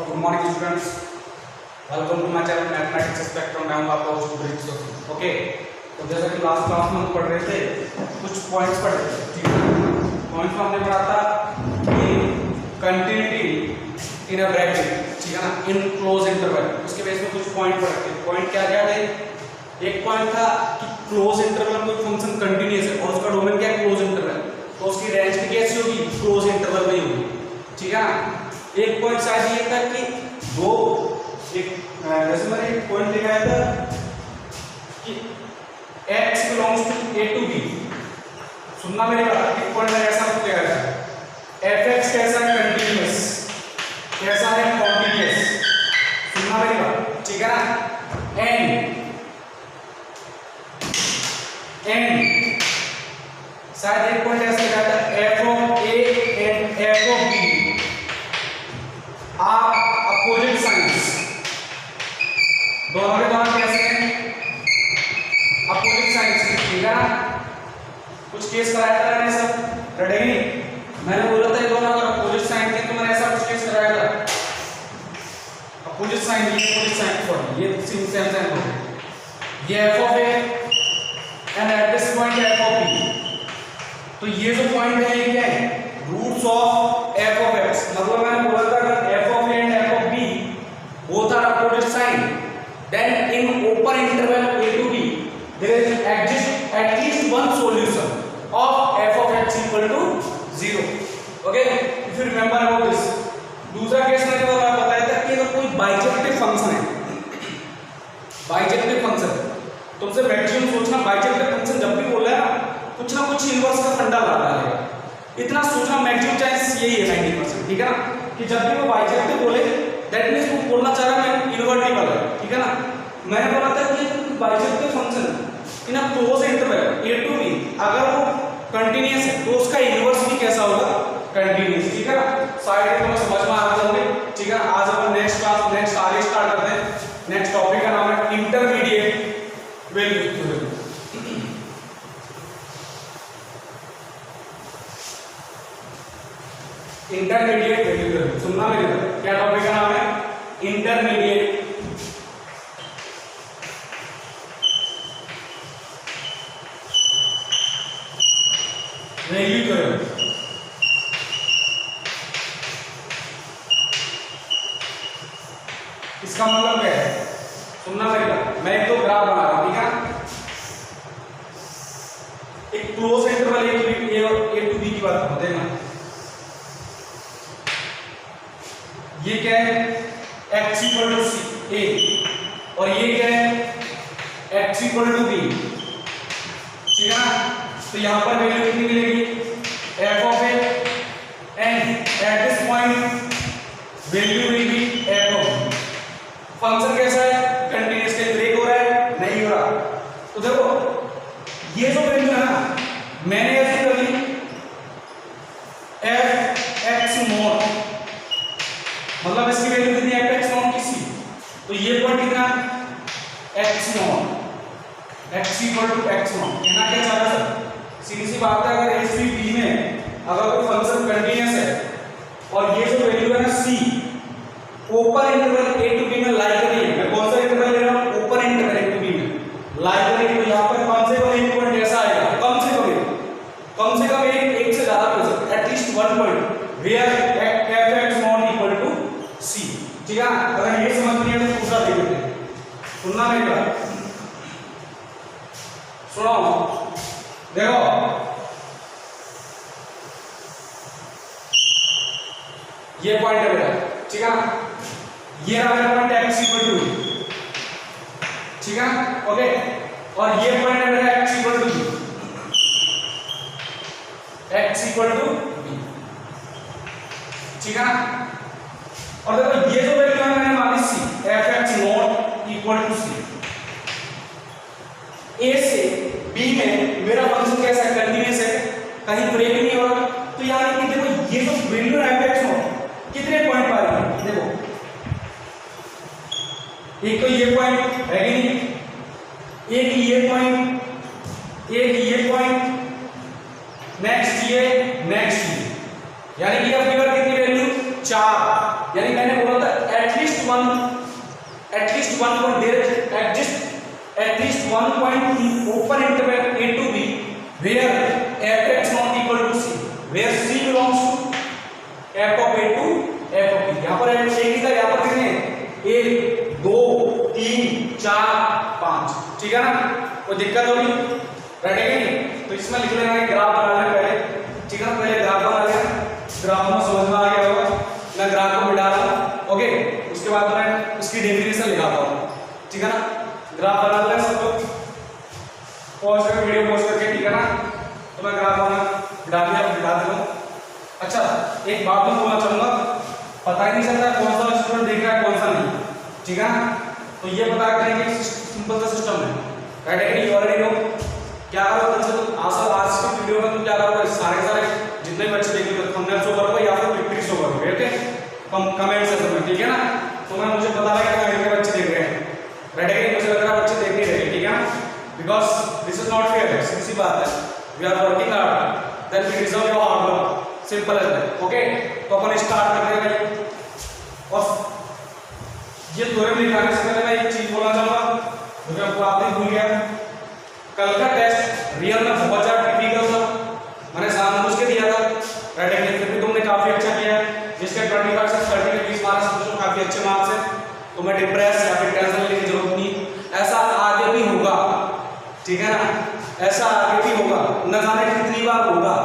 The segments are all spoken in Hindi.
Good morning students, welcome to my channel mathematics spectrum. मैं हूं आपका होस्ट ब्रिज। ओके, तो जैसा कि लास्ट क्लास में हम पढ़ रहे थे, कुछ पॉइंट्स पढ़ रहे थे। ठीक है, पॉइंट्स में हमने पढ़ा था कि कंटिन्यूटी इन अ ब्रैकेट, ठीक है ना, इन क्लोज इंटरवल। उसके बेस में कुछ पॉइंट पढ़े थे। पॉइंट क्या क्या थे? एक पॉइंट था कि क्लोज इंटरवल में कोई फंक्शन कंटिन्यूअस है और उसका डोमेन क्या है? Close interval. तो उसकी रेंज भी कैसी होगी? क्लोज इंटरवल में ही होगी। ठीक है ना। एक पॉइंट शायद ये था कि दो एक जैसे मैंने एक पॉइंट दिखाया था कि x belongs to a to b। सुनना मेरी बात। एक पॉइंट मैंने ऐसा लिखा है fx कैसा है? कंटीन्यूअस। कैसा है? कॉन्टिन्यूअस। सुनना मेरी बात, ठीक है ना। एंड शायद एक पॉइंट ऐसा लिखा था f of a and f of b are opposite signs. दोनों के दोनों कैसे हैं? Opposite signs. ठीक है ना। कुछ केस कराया था मैंने, सब रटेगी। मैंने बोला था ये दोनों अगर अपोजिट साइन थे तो मैंने ऐसा कुछ केस कराया था। अपोजिट साइन, ये अपोजिट साइन सॉरी, ये सेम साइन हो गया। ये f of a and at this point f of b। तो ये जो पॉइंट है ये क्या है? Roots of f of x। मतलब मैंने बोला था अगर f of a and f of b both are opposite sign, then in open interval a to b there is exist at least one solution of f of x equal to 0. Okay, if you remember about this. दूसरा केस मैंने बताया था कि अगर कोई बाइजेक्टिव फंक्शन है, बाइजेक्टिव फंक्शन, तुमसे मैक्सिमम सोचना बाइजेक्टिव फंक्शन जब भी बोला है कुछ ना कुछ इनवर्स का फंडा लाता है। इतना सोचना, मैक्सिमम चांस यही है 90%। ठीक है ना, कि जब भी वो बाइजेक्टिव बोले दैट मींस वो बोलना चाह रहा है इनवर्टिबल है। ठीक है ना। मैंने बोला था कि bijective function in a close interval a to b अगर वो कंटीन्यूअस है तो उसका इनवर्स भी कैसा होगा? कंटीन्यूअस। ठीक है ना। साइड में समझ में आ रहा होगा। ठीक है। आज अपन नेक्स्ट क्लास नेक्स्ट आगे स्टार्ट करते हैं। नेक्स्ट टॉपिक का नाम है intermediate value theorem. Intermediate value theorem सुनना मेरे को। क्या टॉपिक का नाम है? Intermediate value theorem. इसका मतलब क्या है? सुनना मेरे को। मैं एक तो ग्राफ बना रहा हूं। ठीक है। एक close interval a to b की बात करते हैं। ये क्या है? x इक्वल टू a और ये क्या है? x equal to b। ठीक है ना। तो यहां पर वैल्यू कितनी मिलेगी? f of a and at this point value will be f of b। Function कैसा है? कंटीन्यूअस। के ब्रेक हो रहा है? नहीं हो रहा। तो देखो ये जो वैल्यू है ना, मैंने ऐसे कर ली f x नॉट, मतलब इसकी वैल्यू कितनी है? x नॉट की c। तो ये पॉइंट कितना? x naught. x equal to x naught. कहना क्या चाह रहा है सर? सीधी सी बात है, अगर a से b में अगर कोई फंक्शन कंटीन्यूअस है और ये जो वैल्यू है ना c open interval a to b में लाई कर रही है। मैं कौन सा इंटरवल ले रहा हूं? Open interval a to b में लाई कर रही है। तो यहां पर कम से कम एक पॉइंट ऐसा आएगा, कम से कम एक से ज्यादा point, at least one point where f(x not equal to c)। ठीक है। अगर ये समझ नहीं है तो दूसरा देख लेते हैं। सुनना मेरी बात, सुनो। देखो ये पॉइंट है मेरा। ठीक है ना। ये रहा मेरा पॉइंट x इक्वल टू, ठीक है। ओके, और ये पॉइंट है मेरा x equal to b। x equal to b। ठीक है ना। और देखो ये जो वैल्यू है मैंने मानी c, f(x not equal to c)। a से b में मेरा फंक्शन कैसा है? कंटीन्यूअस है, कहीं ब्रेक नहीं हो रहा। तो यानी कि देखो ये जो वैल्यू है f(x not) कितने पॉइंट पा रही है? देखो एक तो ये पॉइंट है कि नहीं, एक ये पॉइंट, एक ये पॉइंट, नेक्स्ट ये, नेक्स्ट ये, यानी कि अब कितनी वैल्यू? 4। यानी मैंने बोला था one point there exists at least one point in open interval a to b where f(x) not equal to c, where c belongs to f of a to f of b। यहाँ पर एक ही था, यहाँ पर कितने 1 2 3 4 5, ठीक है ना? कोई दिक्कत होगी राइट है कि नहीं? तो इसमें लिख लेना है ग्राफ बना लेना पहले, ठीक है ना? पहले ग्राफ बना लेना, ग्राफ में समझ में आ गया होगा, मैं ग्राफ को मिटा रहा हूँ, ओके? उसके बाद मैं इसकी डेफिनेशन लिखाता हूँ, ठीक है ना? ग्राफ बना लेना सब लोग, पॉज करके वीडियो पॉज करके, ठीक है ना? तो मैं ग्राफ बना मिटा दिया, मिटा देता हूँ। अच्छा, एक बात मैं बोलना चाहूँगा, पता ही नहीं चलता कौन सा स्टूडेंट देख रहा है कौन सा नहीं, ठीक है? तो ये पता करेंगे सिंपल सा सिस्टम है, राइट है कि नहीं? ऑलरेडी नो क्या करो बच्चे, तो आज की वीडियो में तुम क्या करोगे, सारे जितने बच्चे देखेंगे थंबनेल शो करोगे या फिर पिक्चर शो करोगे, ओके? कमेंट सेक्शन में, ठीक है ना? तो मैं मुझे पता है कि मेरे बच्चे देख रहे हैं, राइट है कि मुझे लग रहा है बच्चे देख नहीं रहे, ठीक है ना? Because this is not fair, सीधी बात है। We are working hard, then we deserve your hard work, simple as that, okay? तो अपन स्टार्ट करते हैं भाई। और ये थ्योरम दिखाने से पहले मैं एक चीज बोलना चाहूंगा जो कि आपको आपने भूल गया, कल का टेस्ट रियल में बहुत ज्यादा डिफिकल्ट था, मैंने जानबूझ के दिया था, राइट है? फिर भी तुमने काफी अच्छा किया, जिसके 25 से 30 के 20 मार्क्स समझो काफी अच्छे मार्क्स हैं, तो मैं डिप्रेस या फिर टेंशन लेने की जरूरत नहीं, ऐसा आगे भी होगा, ठीक है ना? ऐसा आगे भी होगा, न जाने कितनी बार होगा,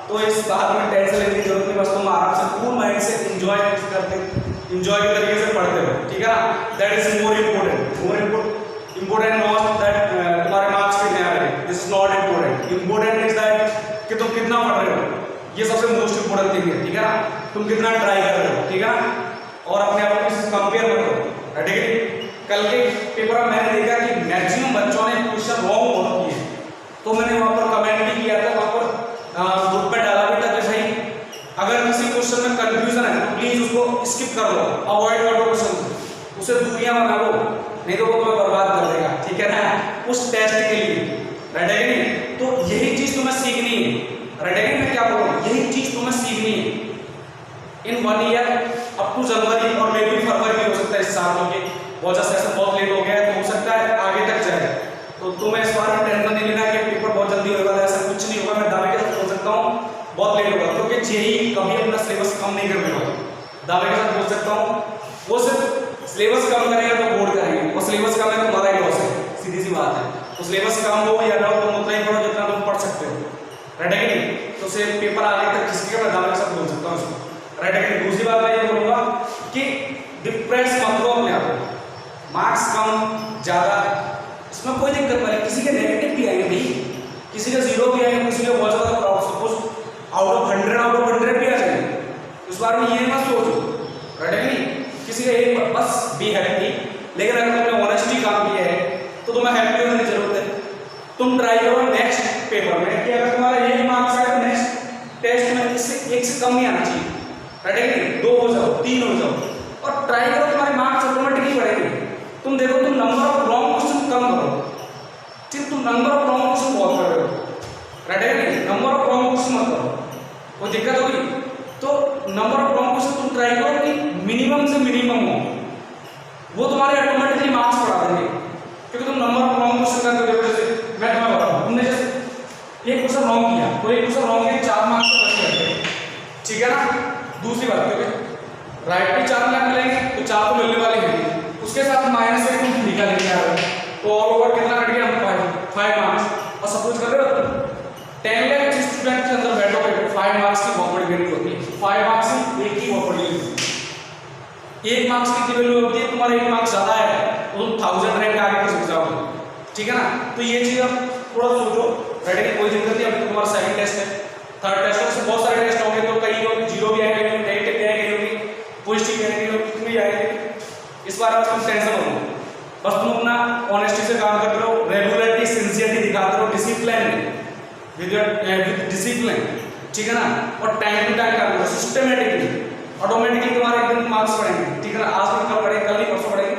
तो इस बात में टेंशन लेने की जरूरत नहीं, बस तुम आराम से कूल माइंड से एंजॉय करते, एंजॉय के तरीके से पढ़ते हो, ठीक है ना? That is more important not that तुम्हारे मार्क्स कितने आ रहे हैं, this is not important is that कि तुम कितना पढ़ रहे हो, ये सबसे मोस्ट इंपोर्टेंट थिंग है, ठीक है ना? तुम कितना ट्राई कर रहे हो, ठीक है ना? और अपने आप को कंपेयर मत करो, ठीक है? कल के पेपर में मैंने देखा कि मैक्सिमम बच्चों ने क्वेश्चन रॉन्ग बहुत किए, तो मैंने वहां पर कमेंट भी किया था, वहां पर ग्रुप में डाला भी था कि भाई अगर किसी क्वेश्चन में कंफ्यूजन है तो प्लीज उसको स्किप कर लो, अवॉइड कर लो क्वेश्चन, उसे दूरियां बना लो, नहीं तो वो तुम्हें बर्बाद कर देगा, ठीक है ना? उस टेस्ट के लिए, राइट है कि नहीं? तो यही चीज तुम्हें सीखनी है, राइट है कि मैं क्या बोल रहा हूँ, यही चीज तुम्हें सीखनी है इन 1 ईयर अप टू जनवरी और मे बी फरवरी भी हो सकता है इस साल, क्योंकि बहुत ज़्यादा सेशन बहुत लेट हो गया है, तो हो सकता है आगे तक जाए, तो तुम्हें इस बार टेंशन नहीं लेना कि पेपर बहुत जल्दी होगा, ऐसा कुछ नहीं होगा, मैं दावे के साथ बोल सकता हूँ बहुत लेट होगा, क्योंकि जेईई कभी अपना सिलेबस कम नहीं कर पाएगा, दावे के साथ बोल सकता हूँ। वो सिर्फ सिलेबस कम करेगा तो बोर्ड करेंगे, और सिलेबस कम है तो तुम्हारा ही लॉस है, सीधी सी बात है। तो सिलेबस कम हो या ना हो तुम उतना ही पढ़ो जितना तुम पढ़ सकते हो, राइट है कि नहीं? तो सिर्फ पेपर आगे तक खिसकेगा, मैं दावे के साथ बोल सकता हूँ इसको, राइट है कि नहीं? दूसरी बात मैं ये बोलूँगा कि डिप्रेस मत लो अपने आप को, मार्क्स कम ज़्यादा इसमें कोई दिक्कत नहीं, किसी के नेगेटिव भी आएंगे भाई, किसी के 0 भी आएंगे, किसी के बहुत ज़्यादा प्राउड, सपोज आउट ऑफ 100 भी आ जाएंगे, उस बार में ये मत सोचो, राइट है कि नहीं? किसी का एक बस बी हैप्पी, लेकिन अगर तुमने ऑनेस्टली काम किया है तो तुम्हें हैप्पी होने की जरूरत है। तुम ट्राई करो नेक्स्ट पेपर में कि अगर तुम्हारा 1 मार्क्स आए तो नेक्स्ट टेस्ट में इससे 1 से कम नहीं आना चाहिए, राइट है कि नहीं? 2 हो जाओ, 3 हो जाओ, और ट्राई करो, तुम्हारे मार्क्स ऑटोमेटिकली बढ़ेंगे। तुम देखो, तुम नंबर ऑफ रॉन्ग क्वेश्चन कम करो, ठीक? तुम नंबर ऑफ रॉन्ग क्वेश्चन बहुत कर रहे हो, राइट है कि नहीं? नंबर ऑफ रॉन्ग क्वेश्चन मत करो, कोई दिक्कत होगी तो नंबर ऑफ रॉन्ग क्वेश्चन तुम ट्राई करो कि मिनिमम से मिनिमम हो, वो तुम्हारे ऑटोमेटिकली मार्क्स बढ़ा देंगे, क्योंकि तुम नंबर ऑफ रॉन्ग क्वेश्चन करते हो। जैसे मैं तुम्हें बताऊं, तुमने जैसे एक क्वेश्चन रॉन्ग किया तो एक क्वेश्चन रॉन्ग किया 4 मार्क्स से बच गए, ठीक है ना? दूसरी बात, क्योंकि राइट भी 4 लाख मिलेंगे तो 4 तो मिलने वाले हैं, उसके साथ -1 तुम निकाल लेके आ रहे हो, तो ऑल ओवर कितना कट गया? 5 मार्क्स। और सपोज कर रहे हो 10 लाख स्टूडेंट के अंदर बैठोगे, 5 मार्क्स की बहुत बड़ी वैल्यू होती है, 5 मार्क्स की एक ही बहुत बड़ी वैल्यू, 1 मार्क्स की वैल्यू होती है, तुम्हारा 1 मार्क्स ज्यादा है तो तुम 1000 रैंक आगे कर सकते हो, ठीक है ना? तो ये चीज आप थोड़ा सोचो, राइट है? कोई दिक्कत नहीं, अभी तुम्हारा सेकंड टेस्ट है, थर्ड टेस्ट है, बहुत सारे टेस्ट होंगे, तो कई लोग 0 भी आएंगे, नेगेटिव भी आएंगे, पॉजिटिव भी आएंगे, कितने भी आएंगे, इस बारे में तुम टेंशन मत लो, बस तुम अपना ऑनेस्टी से काम करते रहो, रेगुलरिटी सिंसियरिटी दिखाते रहो, डिसिप्लिन विद डिसिप्लिन, ठीक है ना? और टाइम टू टाइम काम करो, सिस्टमैटिकली, ऑटोमेटिकली तुम्हारे एकदम मार्क्स बढ़ेंगे, ठीक है ना? आज नहीं कल बढ़ेंगे, कल नहीं परसों बढ़ेंगे,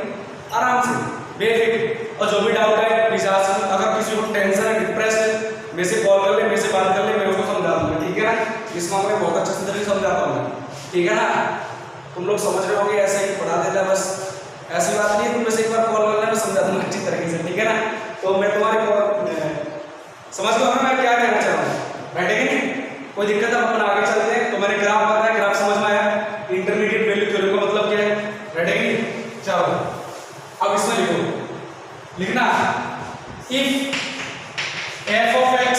आराम से बेफिक्र। और जो भी डाउट है प्लीज आस्क, अगर किसी को टेंशन है, डिप्रेस है, मेरे से कॉल कर ले, मेरे से बात कर ले, मैं उसको समझा दूंगा, ठीक है ना? इस मामले में बहुत अच्छे से समझाता हूँ मैं, ठीक है ना? तुम लोग समझ रहे होगे, ऐसे ही पढ़ा देता है बस, ऐसी बात नहीं है, तुम वैसे एक बार कॉल कर लेना, मैं समझा दूंगा अच्छी तरीके से, ठीक है ना। तो मैं तुम्हारी कॉल समझ लो ना मैं क्या कहना चाह रहा हूँ, बैठे कि नहीं, कोई दिक्कत है, अपन आगे चलते हैं। तो मैंने ग्राफ बताया, ग्राफ समझ में आया, इंटरमीडिएट वैल्यू थ्योरम का मतलब क्या है, बैठे कि नहीं। चलो अब इसमें लिखो, लिखना if f of x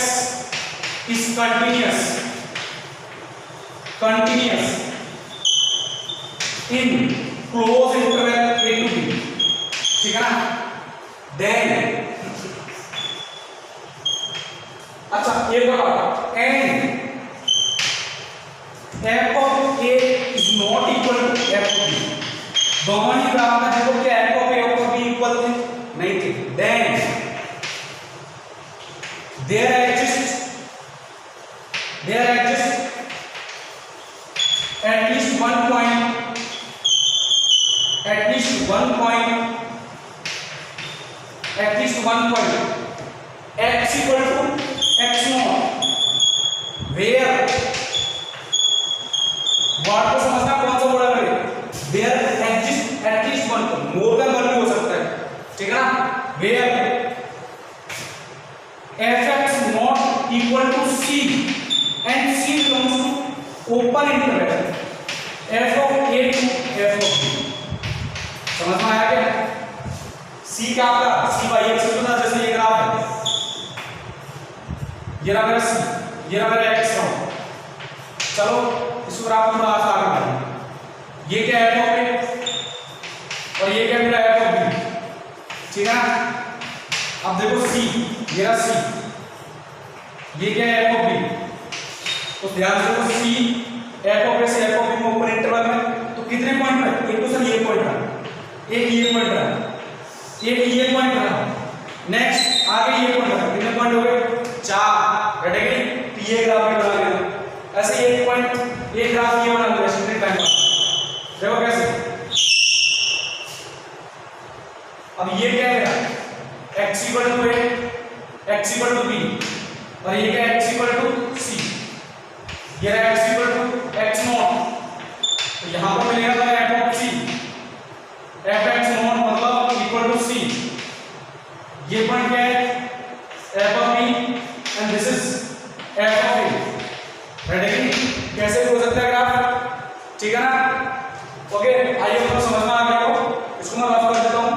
is continuous in closed interval a to b, ठीक है ना, then अच्छा एक और बात, and f of a is not equal to f of b, दोनों ही ग्राफ में देखो क्या f of a और b इक्वल थे, नहीं थे, then there exists at least one point x equal to x naught where word को समझना कौन सा वर्ड है, where exists at least one point, more than one भी हो सकता है, ठीक है ना, where fx not equal to c and c belongs to open interval f of a to f of b, समझ में आया क्या। c क्या आपका c बाई x होता है, जैसे ये ग्राफ है, ये रहा मेरा c, ये रहा मेरा x है, चलो इस ग्राफ को थोड़ा आगे बढ़ाएं, ये क्या है f of a और ये क्या मेरा f of b, ठीक है ना। अब देखो c, मेरा c, ये क्या है f of b, तो ध्यान से देखो c f of a से f of b में ओपन इंटरवल में, तो कितने पॉइंट है, एक तो सर ये पॉइंट रहा, एक ये पॉइंट रहा, एक ये पॉइंट रहा, नेक्स्ट आगे ये पॉइंट रहा, कितने पॉइंट हो गए, 4, बैठेंगे, तो ये ग्राफ भी बना लेना, ऐसे एक पॉइंट एक ग्राफ ये बना लेना कितने टाइम बाद, देखो कैसे। अब ये क्या है, x equal to a, x equal to b, और ये क्या है, x equal to c, ये है x equal to x naught, तो यहाँ पर मिलेगा तो f of c, f x naught मतलब equal to c, ये पॉइंट क्या है, f of b and this is f of a, ready, कैसे भी हो सकता है ग्राफ, ठीक है ना। ओके आइए आपको समझ में आ गया हो, इसको मैं रफ कर देता हूँ,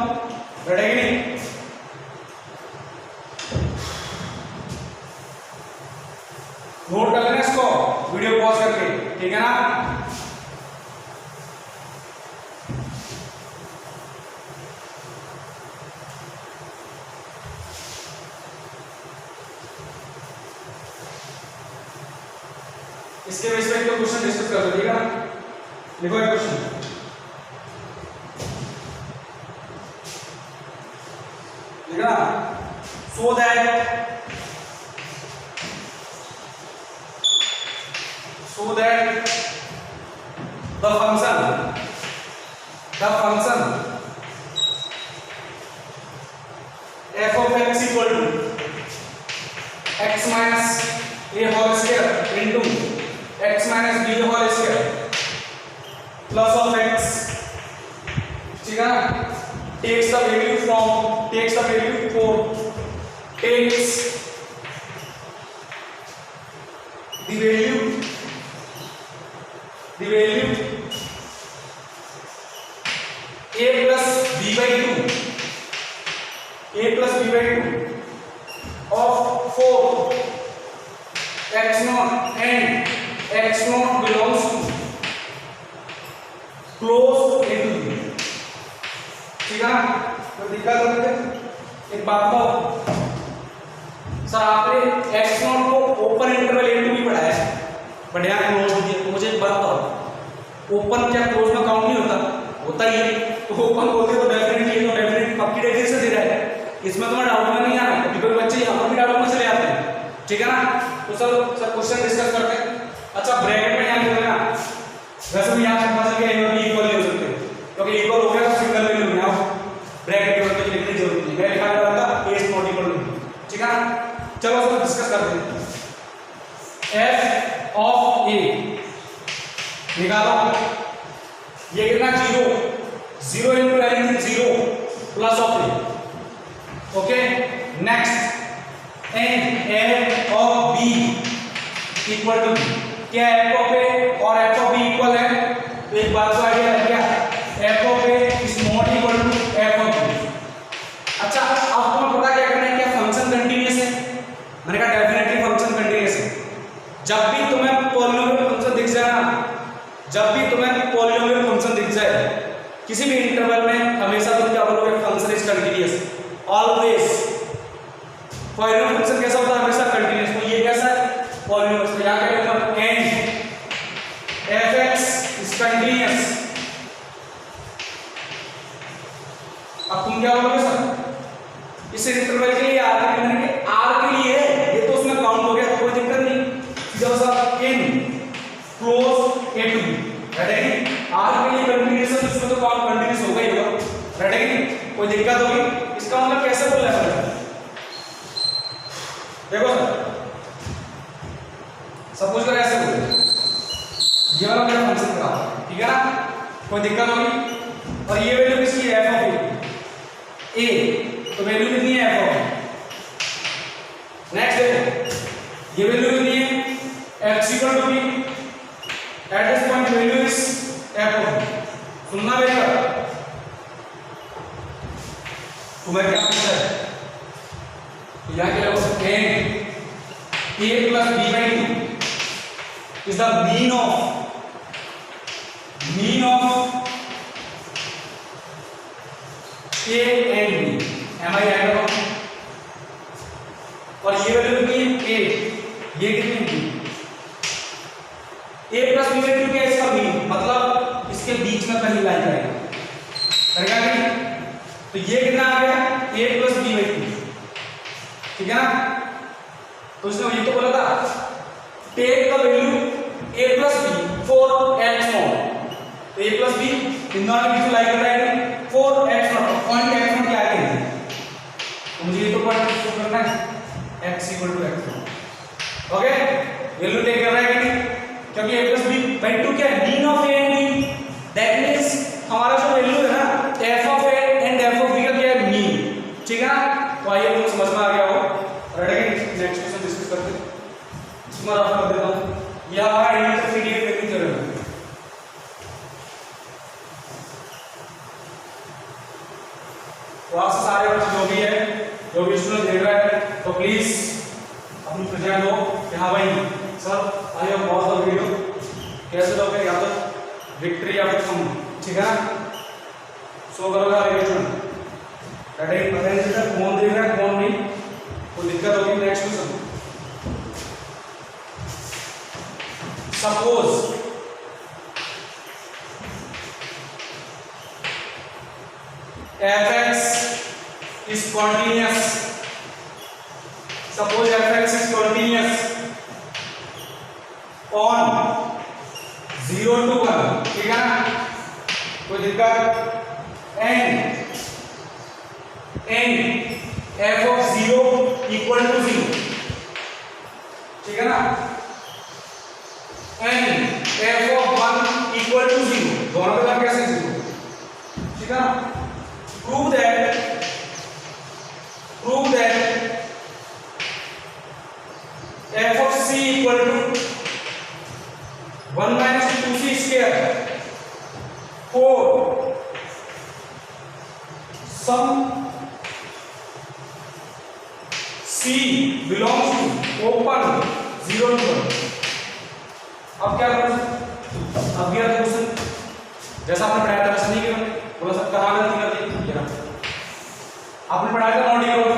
रेडी नहीं, नोट कर लेना इसको वीडियो पॉज करके, ठीक है ना। इसके बेस पे एक क्वेश्चन डिस्कस कर लीजिएगा, लिखो एक क्वेश्चन, लिखना, so that the function f of x equal to x minus a whole square into x minus b whole square plus of x, ठीक है ना, takes the value for takes the value a plus b by 2 of 4 x naught and x naught belongs to closed into b, ठीक है ना। तो दिक्कत होती है, एक बात बताओ सर, आपने x naught को open interval a to b पढ़ाया है, बट यहाँ क्लोज हो गया, तो मुझे एक बात बताओ, ओपन क्या क्लोज में काउंट नहीं होता ही है, तो ओपन बोलते तो डेफिनेटली पक्की डेफिनेशन से दे रहा है, इसमें तुम्हें डाउट में नहीं आना, क्योंकि बच्चे यहाँ पर भी डाउट में चले आते हैं, ठीक है ना। तो सर क्वेश्चन डिस्कस करते हैं। अच्छा ब्रैकेट में यहाँ लिख लेना, वैसे भी यहाँ पता चल गया भी इक्वल नहीं हो सकते, क्योंकि इक्वल हो गया तो सिंगल वैल्यू में आओ, ब्रैकेट के ऊपर लिखने की जरूरत नहीं, मैं लिखा रहा था a is not equal to b, ठीक है ना। चलो सर डिस्कस करते हैं, f of a निकालो, ये कितना 0, 0 into anything 0 plus of a. Okay, next n f of b equal to b. क्या f of a और f of b इक्वल है? तो एक बात को आइडिया लग गया, f of a is not equal to f of b. अच्छा, अब तुम्हें पता क्या करना है, क्या फंक्शन कंटीन्यूअस है? मैंने कहा डेफिनेटली फंक्शन कंटीन्यूअस है। जब भी तुम्हें पॉलिनोमियल फंक्शन दिख जाए ना, जब भी तुम्हें पॉलिनोमियल फंक्शन दिख जाए किसी भी इंटरवल में, हमेशा तुम क्या बोलोगे? Function is continuous. Always polynomial function कैसा होता है? हमेशा कंटीन्यूअस। तो ये कैसा है? पॉलिनोमियल। तो यहां क्या लिखूंगा? n fx is continuous। अब तुम क्या बोलोगे सर? इस इंटरवल के लिए r के लिए ये तो उसमें काउंट हो गया, तो कोई दिक्कत नहीं। सीधा सा n close a to b, right है कि r के लिए कंटीन्यूअस है, उसमें तो काउंट कंटीन्यूअस होगा ही होगा, राइट है कि कोई दिक्कत होगी? इसका मतलब कैसे बोल रहा है? देखो सपोज कर ऐसे बोल, ये वाला मेरा फंक्शन का, ठीक है ना? कोई दिक्कत होगी? और ये वैल्यू किसकी है? f ऑफ a, तो वैल्यू कितनी है? f of a। नेक्स्ट देखो, ये वैल्यू कितनी है? x equal to b, at this point value is f of b। सुनना बेटा, तुम्हें क्या पूछा है? तो यहाँ क्या होगा? n a plus b by 2 is the mean of a and b। am I right or wrong? और ये वैल्यू कितनी है? a, ये कितनी है? b। a plus b by 2 क्या है? इसका मीन, मतलब इसके बीच में कहीं लाइन करेगा नहीं? तो ये कितना आ गया? a plus b by 2, ठीक है ना? तो उसने ये तो बोला था, take the value a plus b for x naught। तो a plus b इन दोनों के बीच लाइन कराएंगे for x naught। Point x naught क्या है? तो मुझे ये तो पॉइंट शो करना है, x equal to x naught। Okay, value take कर रहा है कि नहीं? क्योंकि a plus b by 2 क्या है? Mean of a and b। That means हमारा जो वैल्यू है ना, f of a and f of b का क्या है? मीन, ठीक है ना? तो आइए तुम समझ में आ गया हो, राइट? नेक्स्ट क्वेश्चन डिस्कस करते हैं। इसमें रफ कर देता हूं, यह हमारा इंटरमीडिएट वैल्यू थ्योरम है। तो आपसे सारे बच्चे जो भी है, जो भी स्टूडेंट देख रहा है, तो प्लीज अपनी प्रेजेंट हो कि हाँ भाई sir I have watch the video. कैसे लोगे? या तो विक्ट्री या फिर तुम, ठीक है ना? सो करोगे हर स्टूडेंट, राइट है? पता नहीं चलता कौन देख रहा है कौन नहीं, कोई दिक्कत होगी? Next question, suppose fx is continuous, suppose fx is continuous on 0 to 1, ठीक है ना? कोई दिक्कत? n f of 0 equal to 0, ठीक है ना? n f of 1 equal to 0, दोनों का दाम कैसे 0, ठीक है ना? prove that f of c equal to 1 minus 2c square for some c belongs to open 0 to 1। अब क्या करोगे? अब ये क्वेश्चन जैसा आपने पढ़ाया था वैसा नहीं किया, बोला सब कहाँ गलती करती है? आपने पढ़ाया था नॉट इक्वल,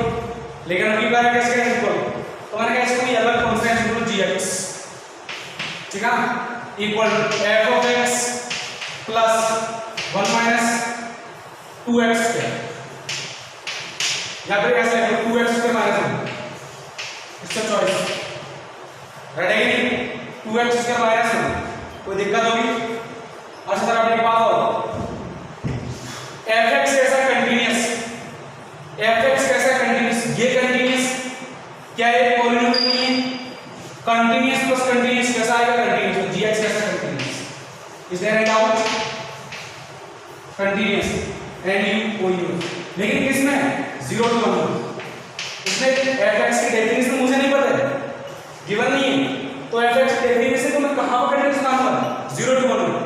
लेकिन अभी बार कैसे करें इक्वल? तो मैंने कहा इसको अलग कॉन्फ्रेंस इक्वल gx, ठीक है ना? Equal f of x plus 1 minus 2x square, या फिर कैसे लिखो 2x स्क्वायर माइनस 1, इसका चॉइस, राइट है कि नहीं? 2x स्क्वायर माइनस 1, कोई दिक्कत होगी? अच्छा सर आपने बात हो, fx कैसा कंटीन्यूअस, fx कैसा कंटीन्यूअस? ये कंटीन्यूअस क्या है? पॉलिनोमियल नहीं है। कंटीन्यूअस प्लस कंटीन्यूअस कैसा आएगा? कंटीन्यूअस। gx कैसा continuous? Is there any doubt? Continuous लेकिन किसमें 0 to 1 इसमें fx की डेफिनेशन मुझे नहीं पता है, गिवन नहीं है, तो fx की डेफिनेशन को मैं कहां पर कंटिन्यूअस मानूंगा 0 to 1 में।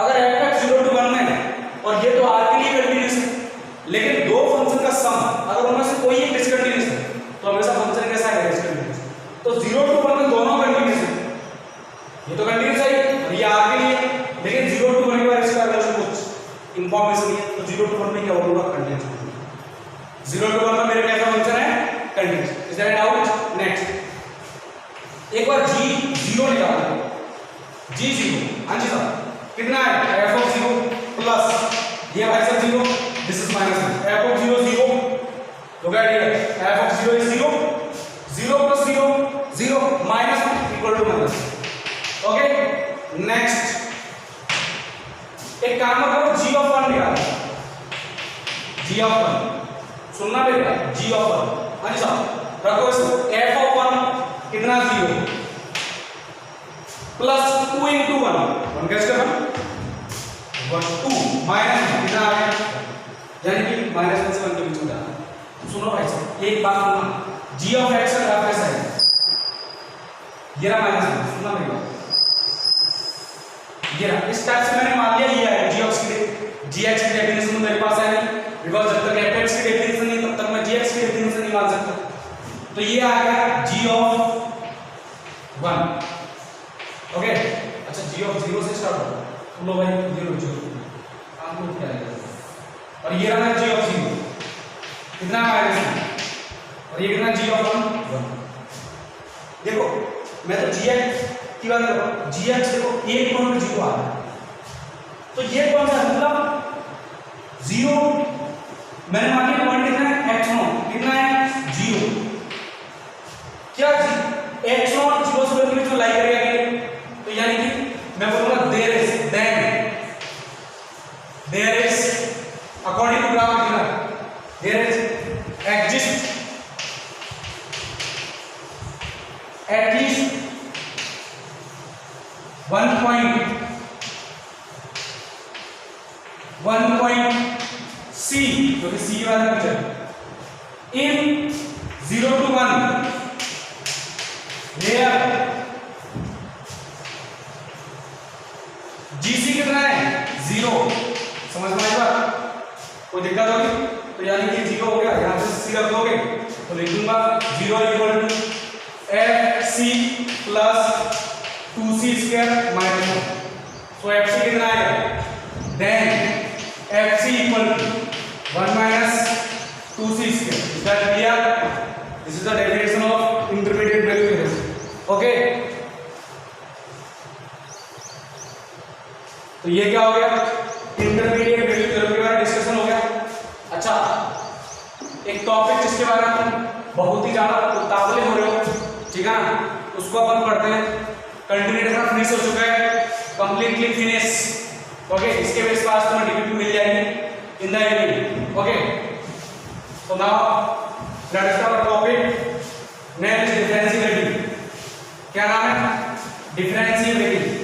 अगर fx 0 to 1 में है और ये तो r के लिए कंटिन्यूअस है, लेकिन दो फंक्शन का सम अगर उनमें से कोई एक डिसकंटिन्यूअस है तो हमेशा फंक्शन कैसा है डिसकंटिन्यूअस। तो 0 to 1 में दोनों कंटिन्यूअस है, ये तो कंटिन्यूअस है और ये r के लिए, लेकिन 0 to 1 के बारे में इसका कुछ इंफॉर्मेशन है, तो 0 to 1 में क्या होगा कंटिन्यूअस। 0 to 1 में मेरे कैसा फंक्शन है continuous. Is that doubt? Next एक बार g 0 निकालो, g 0 हाँ जी साहब कितना है f of 0 प्लस ये भाई साहब 0, this is minus f of 0 0, तो क्या है f of 0 is 0, 0 plus 0 0 minus 1 equal to minus। Okay next एक काम करो g of 1 निकालो, g of 1 सुनना बेटा g of 1 हाँ जी साहब रखो इसको f of 1 कितना 0 प्लस 2 into 1 कैसे करना 1 2 माइनस कितना आ गया, यानी कि माइनस 1 से 1 के बीच में जाना। सुनो भाई साहब एक बात सुनना, g of x का ग्राफ कैसा है, ये रहा माइनस 1, सुनना मेरी बात, ये रहा इस टाइप से मैंने मान लिया ये है g of gx की डेफिनेशन तो मेरे पास है नहीं, बिकॉज़ जब तक fx की डेफिनेशन नहीं तब तक मैं gx की डेफिनेशन नहीं मान सकता। तो ये आ गया g of 1 ओके। अच्छा g of 0 से स्टार्ट होगा, लो भाई 0 0 आपको क्या आएगा, और ये रहा g of 0 कितना माइनस और ये कितना g of 1 देखो मैं तो gx की बात कर रहा हूं, gx देखो एक पॉइंट 0 आ रहा है, तो ये कौन सा मतलब 0 मैंने मान लिया पॉइंट कितना है x0 कितना है 0, क्या x0 0 से बदल में जो लाई करेगा कि तो यानी कि मैं बोलूंगा there is according to graph given there is exist at least 1 point c जो कि c वाला function in 0 to 1 where gc कितना है 0, समझ में आया कोई दिक्कत होगी तो यानी कि 0 हो गया, यहां से c रख दोगे तो लिख दूंगा 0 equal to fc plus 2c square minus 1, so fc कितना आएगा then fc equal to 1 minus 2c square. Is that clear? This is the definition of intermediate value. Okay तो ये क्या हो गया इंटरमीडिएट वैल्यू थ्योरम के बारे में डिस्कशन हो गया। अच्छा एक टॉपिक जिसके बारे में तुम बहुत ही ज्यादा उतावले हो रहे हो, ठीक है ना, उसको अपन पढ़ते हैं। कंटिन्यूटी का फिनिश हो चुका है, कंप्लीटली फिनिश। ओके इसके बेस पर आज तुम्हें डीपीपी मिल जाएगी इन द इवनिंग। ओके तो now let us start topic name is differentiability. क्या नाम है? डिफरेंशिएबिलिटी।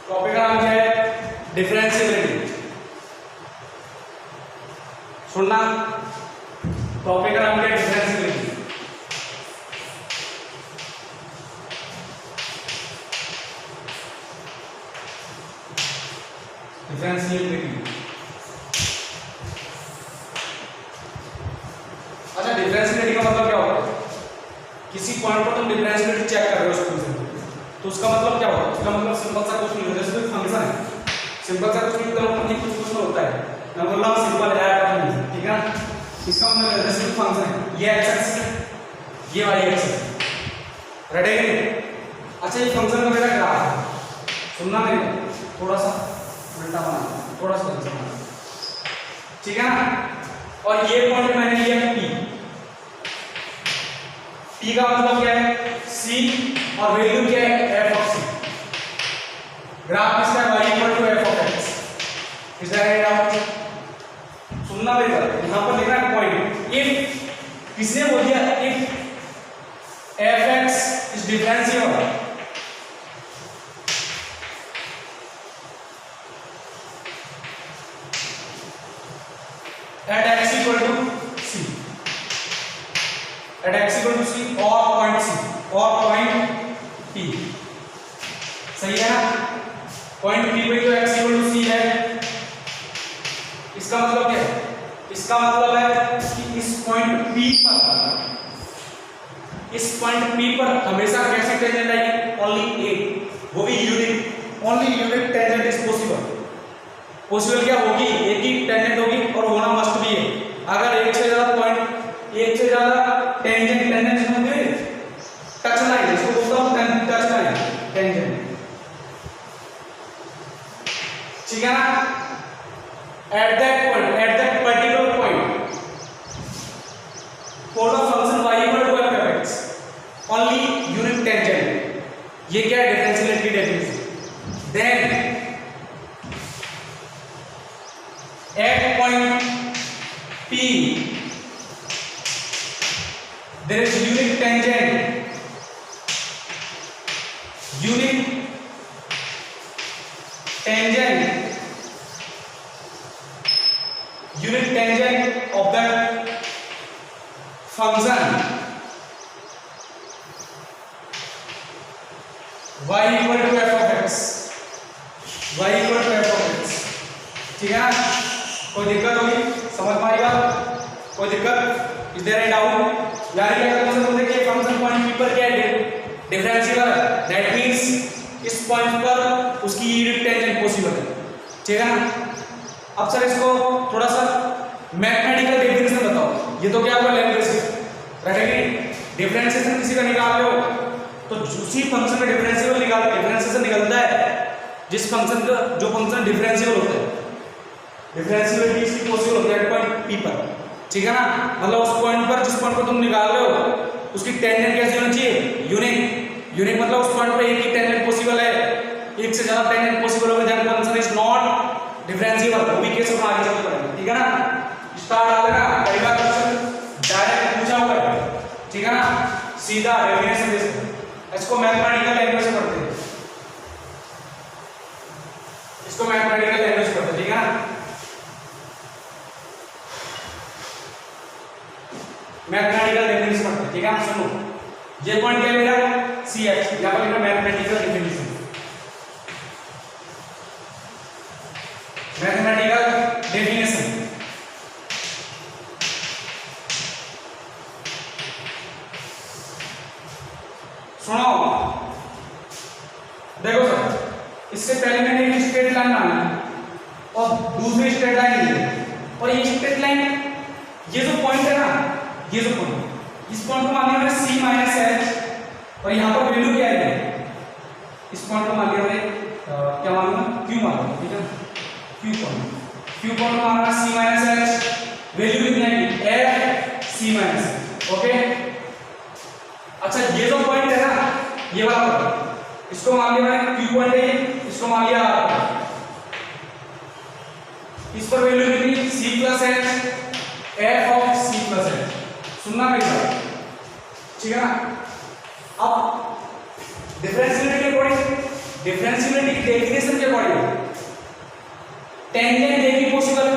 टॉपिक का नाम क्या है? डिफरेंशिएबिलिटी। सुनना टॉपिक का नाम क्या है? डिफरेंशिएबिलिटी। डिफरेंशिएबिलिटी। अच्छा डिफरेंशिएबिलिटी का मतलब क्या होता है? किसी पॉइंट पर तुम डिफरेंशिएबिलिटी चेक कर रहे हो उस फंक्शन तो उसका मतलब क्या होता है? उसका मतलब सिंपल सा कुछ नहीं होता, जैसे कोई फंक्शन है सिंपल सा कुछ नहीं होता, कुछ होता है। मैं बोल रहा हूँ सिंपल है, ठीक है ना, इसका मतलब जैसे कोई फंक्शन है ये x एक्सिस है ये y एक्सिस है, रेडी है। अच्छा ये फंक्शन का मेरा ग्राफ है, सुनना मेरी थोड़ा सा उल्टा बना, थोड़ा सा उल्टा बना, ठीक है ना। और ये पॉइंट मैंने लिया P, P का मतलब क्या है? C और वैल्यू क्या है? f of c। ग्राफ किसका है? y equal to f of x। Is that doubt? सुनना मेरी बात, यहां पर लिखना है पॉइंट। इफ किसने बोल दिया if fx is differentiable at x equal to c, at x equal to c और पॉइंट सी और पॉइंट पी, सही है ना? पॉइंट पी पे तो एक्स इक्वल टू सी है, इसका मतलब क्या है? इसका मतलब है कि इस पॉइंट पी पर हमेशा कैसी टेंजेंट आएगी? ओनली ए, वो भी unique, only unique tangent is possible. Possible क्या होगी? एक ही टेंजेंट होगी और होना मस्ट भी है। अगर एक से ज्यादा पॉइंट, एक से ज्यादा टेंजेंट होंगे, टच लाइन, इसको बोलता हूं टच लाइन, टेंजेंट, ठीक है ना? At that particular point for the function y equal to f(x) only unique tangent, ये क्या है? डिफरेंशिएबिलिटी की definition. Then at point P there is unique tangent of that function y equal to f(x), ठीक है ना? कोई दिक्कत होगी? समझ में आई बात? कोई दिक्कत? Is there any doubt? यानी क्या करते हैं? बोलते हैं कि फंक्शन पॉइंट पी पर क्या है? डिफरेंशिएबल है, दैट मींस इस पॉइंट पर उसकी यूनिट टेंजेंट पॉसिबल है, ठीक है ना? अब सर इसको थोड़ा सा मैथमेटिकल डेफिनेशन बताओ। ये तो क्या हुआ? लैंग्वेज से, राइट? डिफरेंशिएशन किसी का निकाल लो तो उसी फंक्शन का डिफरेंशिएशन निकलता है जिस फंक्शन का, जो फंक्शन डिफरेंशिएबल होता है, डिफरेंशिएबिलिटी इसकी पॉसिबल होती है एट पॉइंट पी पर, ठीक है ना? मतलब उस पॉइंट पर, जिस पॉइंट पर तुम निकाल रहे हो, उसकी टेंजेंट कैसी होनी चाहिए? यूनिक। मतलब उस पॉइंट पर एक ही टेंजेंट पॉसिबल है, एक से ज्यादा टेंजेंट पॉसिबल होगा that function is not differentiable. वो भी केस अपना आगे चल पड़ेगा, ठीक है ना? स्टार्ट आ गया, पहली बार क्वेश्चन डायरेक्ट पूछा हुआ है, ठीक है ना? सीधा डेफिनेशन दे सकते, इसको मैथमेटिकल लैंग्वेज से पढ़ते हैं, इसको मैथमेटिकल लैंग्वेज से पढ़ते हैं, ठीक है ना? मैथमेटिकल डेफिनेशन पढ़ते हैं, ठीक है? सुनो, ये पॉइंट क्या है मेरा? सी एच, यहां पर लिखा मैथमेटिकल डेफिनेशन, मैथमेटिकल डेफिनेशन। सुनो, देखो सर, इससे पहले मैंने एक स्ट्रेट लाइन मानी और दूसरी स्ट्रेट लाइन ली, और ये स्ट्रेट लाइन, ये जो पॉइंट है ना, ये जो पॉइंट, इस पॉइंट को मान लिया मैंने c माइनस एच, और यहाँ पर वैल्यू क्या है? इस पॉइंट को मान लिया मैंने क्या मान लूं? q मान लूं, ठीक है? q पॉइंट को माना c माइनस एच, वैल्यू कितनी आएगी? f c minus, okay? अच्छा, ये जो पॉइंट है ना, ये वाला पॉइंट, इसको मान लिया मैंने q पॉइंट है, इसको मान लिया r, इस पर वैल्यू कितनी? c plus H, f of c plus H, सुनना मेरी बात, ठीक है ना? अब डिफरेंशिएबिलिटी के अकॉर्डिंग, डिफरेंशिएबिलिटी की डेफिनेशन के अकॉर्डिंग टेंजेंट ए भी पॉसिबल है,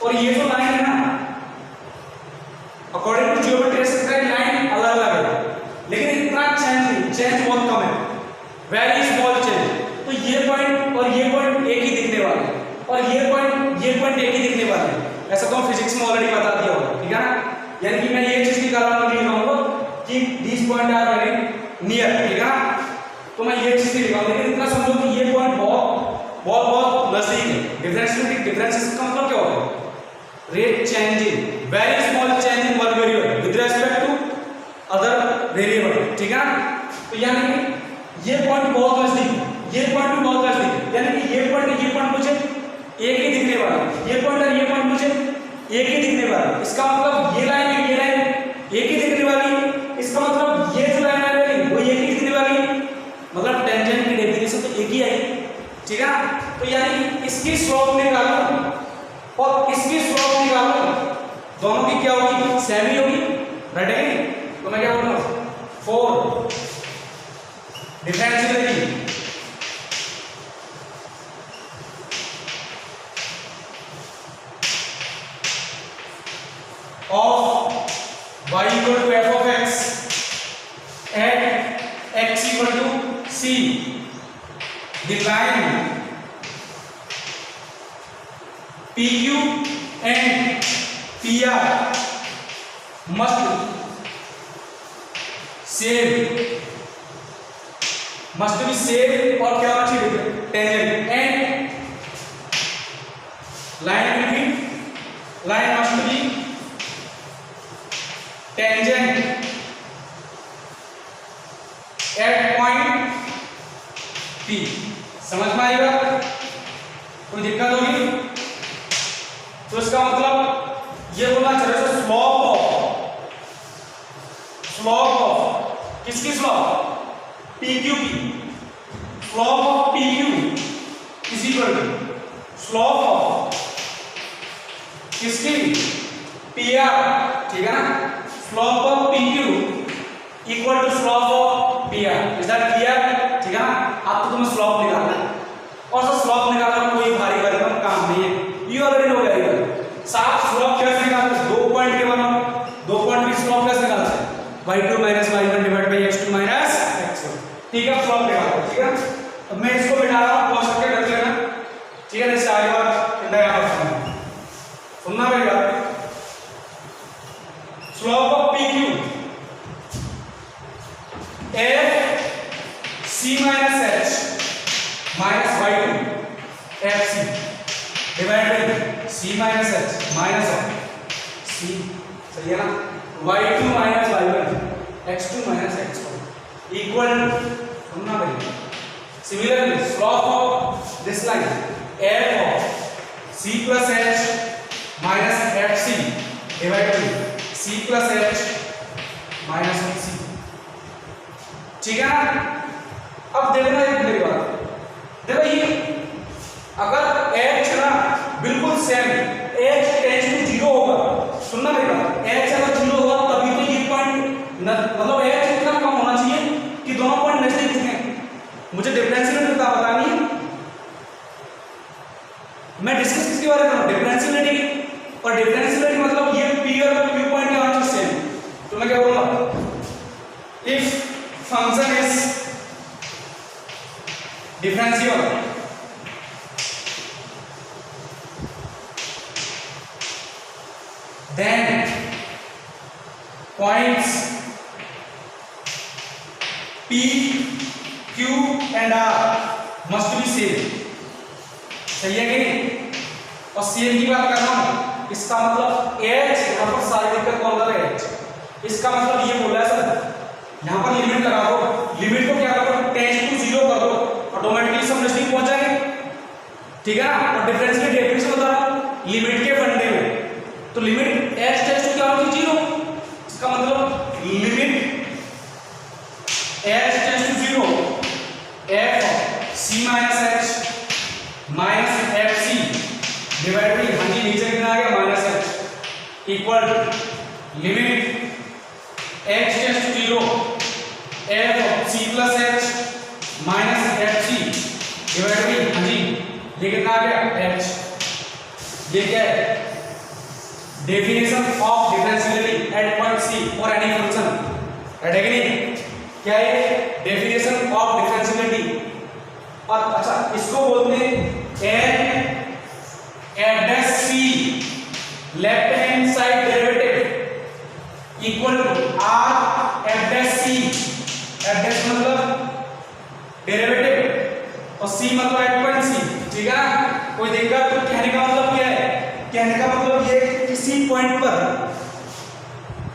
और ये जो लाइन है ना, अकॉर्डिंग टू ज्योमेट्री सकता है लाइन अलग अलग है, लेकिन इतना चेंज बहुत कम है, वेरी स्मॉल चेंज। तो ये पॉइंट और ये पॉइंट एक ही दिखने वाले हैं, और ये पॉइंट एक ही दिखने वाले हैं। ऐसा तो फिजिक्स में ऑलरेडी बता दिया होगा, ठीक है ना? यानी कि मैं ये चीज निकालूंगा कि this point are very near, ठीक है ना? तो मैं ये चीज निकालूंगा, लेकिन इतना समझो कि ये पॉइंट बहुत नजदीक है। डिफरेंशिएशन का मतलब क्या होगा? Rate changing, very small change in one variable with respect to other variable, ठीक है ना? तो यानी कि ये पॉइंट बहुत नजदीक, ये पॉइंट भी बहुत नजदीक, यानी कि ये पॉइंट मुझे एक ही दिखने वाला है, ये पॉइंट और ये पॉइंट मुझे एक ही दिखने वाला है। इसका मतलब ये लाइन एक ही दिखने वाली, इसका मतलब ये जो लाइन है वो एक ही दिखने वाली, मतलब टेंजेंट की डेफिनेशन तो एक ही आई, ठीक है ना? तो यानी इसकी स्लोप निकालो और इसकी स्लोप निकालो, दोनों की क्या होगी? सेम ही होगी, राइट है? तो मैं क्या बोल रहा हूं? 4 differentiability, equal to f of x at x equal to c. The line PQ and PR must be same और क्या होना चाहिए tangent and line must be tangent at point P. समझ में आएगा? कोई दिक्कत होगी? तो इसका मतलब ये बोलना चाहिए स्लोप ऑफ किसकी स्लोप? PQ की slope of PQ is equal to slope of किसकी? PR, ठीक है ना? Slope of PQ equal to slope of PR. Is that clear? ठीक है ना? अब तो तुम्हें स्लोप निकालना है और सर स्लोप निकालना कोई भारी भरकम काम नहीं है, you already know very well. साफ स्लोप कैसे निकालते हैं? 2 पॉइंट के बनाओ, 2 पॉइंट की स्लोप कैसे निकालते हैं? y2 minus y1 divide by x2 minus x1. ठीक है, स्लोप निकालो. ठीक है, अब मैं इसको मिटा रहा हूं, पॉज करके रख लेना. ठीक है, इससे आगे बात नया बात सुनना मेरी बात. Slope of PQ f c minus h minus y2 f c divide by c minus h minus c. सही है ना? y2 minus y1 x2 minus x1 equal सुनना भाई. Similarly slope of this line f of c plus h minus fc divided by c plus h minus fc. ठीक है ना? अब देखना एक मेरी बात, देखो ये अगर h ना बिल्कुल सेम h टेंड्स टू 0 होगा, सुनना मेरी बात, h अगर 0 होगा तभी तो ये पॉइंट मतलब h इतना कम होना चाहिए कि दोनों पॉइंट नजदीक दिखें. मुझे डिफरेंशिएबिलिटी बतानी है. मैं डिस्कस किसके बारे में कर रहा हूं? डिफरेंशिएबिलिटी की. और डिफरेंशिएबिलिटी मतलब ये P और Q पॉइंट का आंसर सेम. तो मैं क्या बोलूंगा? If function is differentiable then points P, Q and R must be same. सही है कि नहीं? और सेम की बात कर रहा हूं, इसका मतलब h यहां पर सारी दिक्कत कौन कर रहा है? h. इसका मतलब ये बोला है सर यहां पर लिमिट लगा दो, लिमिट को क्या करो? टेंड्स टू 0 कर दो, ऑटोमेटिकली सब नजदीक पहुंच जाएंगे. ठीक है ना? और डिफरेंस की डेफिनेशन बता रहा हूं लिमिट के फंडे में. तो लिमिट h टेंड्स टू क्या होगी? 0. इसका मतलब limit h tends to 0 f c minus h minus f c divide by हाँ जी नीचे कितना आ गया? Minus h equal limit h tends to 0 f c plus h minus f c divide by हाँ जी ये कितना आ गया? h. ये क्या है? Definition of differentiability at point C for any function. है कि नहीं? क्या है डेफिनेशन ऑफ डिफरेंशिएबिलिटी? और अच्छा इसको बोलते हैं f c left hand side derivative equal to r f c. f मतलब डेरिवेटिव और c मतलब एट पॉइंट C. ठीक है ना? कोई दिक्कत? तो कहने का मतलब क्या है? कहने का मतलब ये किसी पॉइंट पर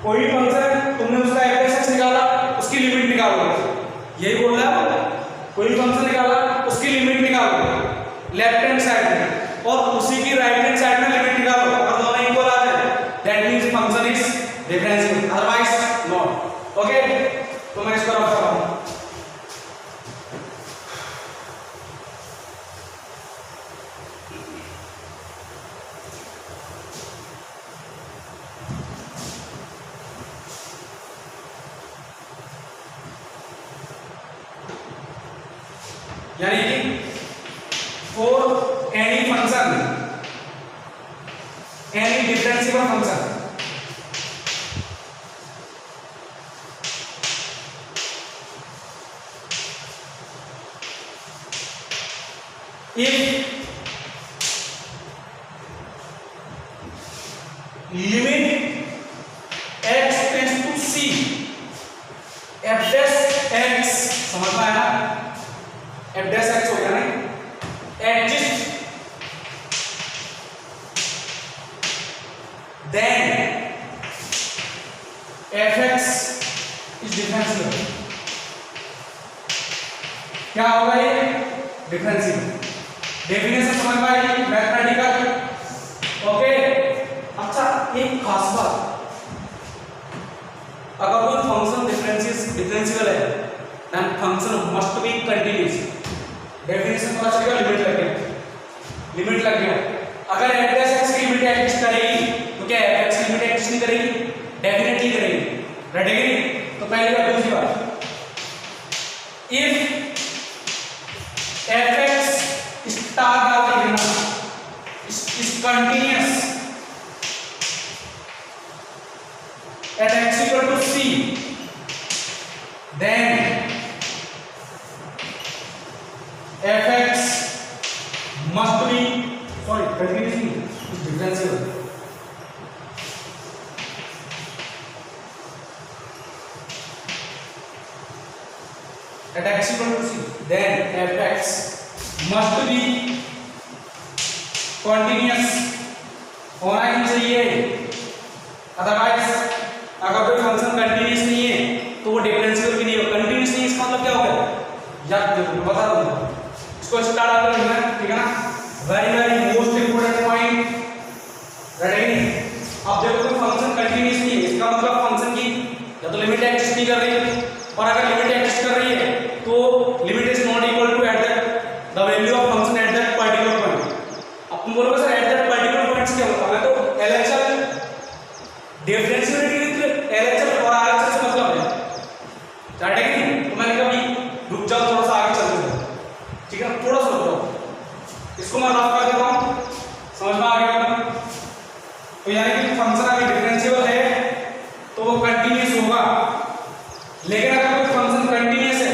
कोई फंक्शन तुमने उसका f(x) निकाला, उसकी लिमिट निकालो. यही बोल रहा है. कोई फंक्शन निकाला, उसकी लिमिट निकालो लेफ्ट हैंड साइड में और उसी की राइट हैंड साइड में लिमिट निकालो. अगर दोनों इक्वल आ जाए that means function is differentiable, otherwise not. Okay, तो मैं इसको रफ कर रहा हूं. यानी कि for any function any differentiable function if limit x tends to c f dash x, समझ में आया? f dash x हो गया ना, exist then fx is differentiable. क्या होगा ये? डिफरेंशियल. डेफिनेशन समझ में आई मैथमेटिकल? ओके. अच्छा, एक खास बात, अगर कोई फंक्शन डिफरेंशियल है then function must be continuous. Definition पता चलेगा, लिमिट लग गया. अगर f dash x की लिमिट एग्जिस्ट करेगी तो क्या f x की लिमिट एग्जिस्ट नहीं करेगी? डेफिनेटली करेगी. रेडी? तो पहली बात. दूसरी बात, इफ fx स्टार डाल देना is continuous at x equal to c, then fx must be continuously is differentiable. At x equal to c, then fx must be continuous होना ही चाहिए. अदरवाइज अगर कोई फंक्शन कंटीन्यूअस नहीं है तो वो डिफरेंशियल भी नहीं होगा. कंटीन्यूअस नहीं, इसका मतलब क्या होगा? याद देखो, बता दूंगा. इसको स्टार्ट कर लेना, ठीक है ना? Very most important point. Ready? अब देखो कोई फंक्शन कंटीन्यूअस नहीं है, इसका मतलब फंक्शन की या तो लिमिट एग्जिस्ट नहीं कर रही है, और अगर लिमिट एग्जिस्ट कर रही है तो limit is not equal to at the value of function at that particular point. अब तुम बोलोगे sir at that particular points क्या होता है? तो एलएचएल डिफरेंशिएबिलिटी विद एलएचएल और आरएचएल से मतलब है. स्टार्ट है कि नहीं? तो मैंने कहा भाई रुक जाओ, थोड़ा सा आगे चलते जाओ, ठीक है? थोड़ा सा रुक जाओ, इसको मैं रफ कर देता हूं, समझ में आ गया? तो यानी कि फंक्शन अगर डिफरेंशिएबल है तो वो कंटीन्यूअस होगा, लेकिन अगर कोई फंक्शन कंटीन्यूअस है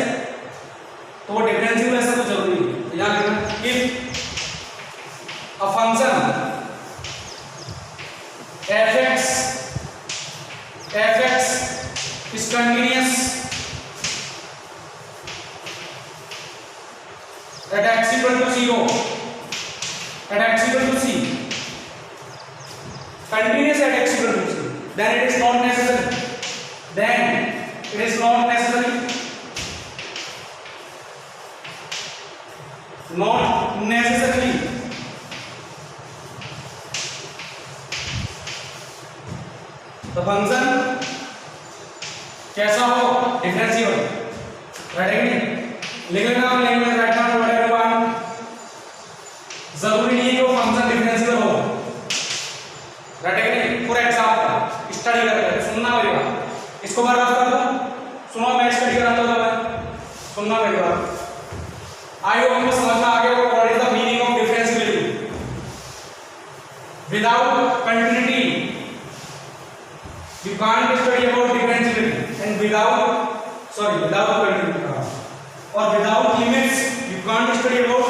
तो वो डिफरेंशिएबल ऐसा तो जरूरी है. याद रखना, if a function fx is continuous at x equal to 0, at x equal to c, continuous at x equal to c, then it is not necessary, not necessarily तो फंक्शन कैसा हो? डिफरेंशिएबल. राइट? लेकिन आप लेंगे राइट नाउ व्हाटएवर वन, जरूरी नहीं है कि वो फंक्शन डिफरेंशिएबल हो. राइट? फॉर एग्जांपल स्टडी करते हैं, सुनना मेरी बात, इसको मैं रफ कर दूं. सुनो, मैं स्टडी कराता हूं, मैं सुनना मेरी बात. आई होप आपको समझ में आ गया what is the meaning of differentiability. Without continuity you can't study about differentiability, and without continuity or without limits you can't study about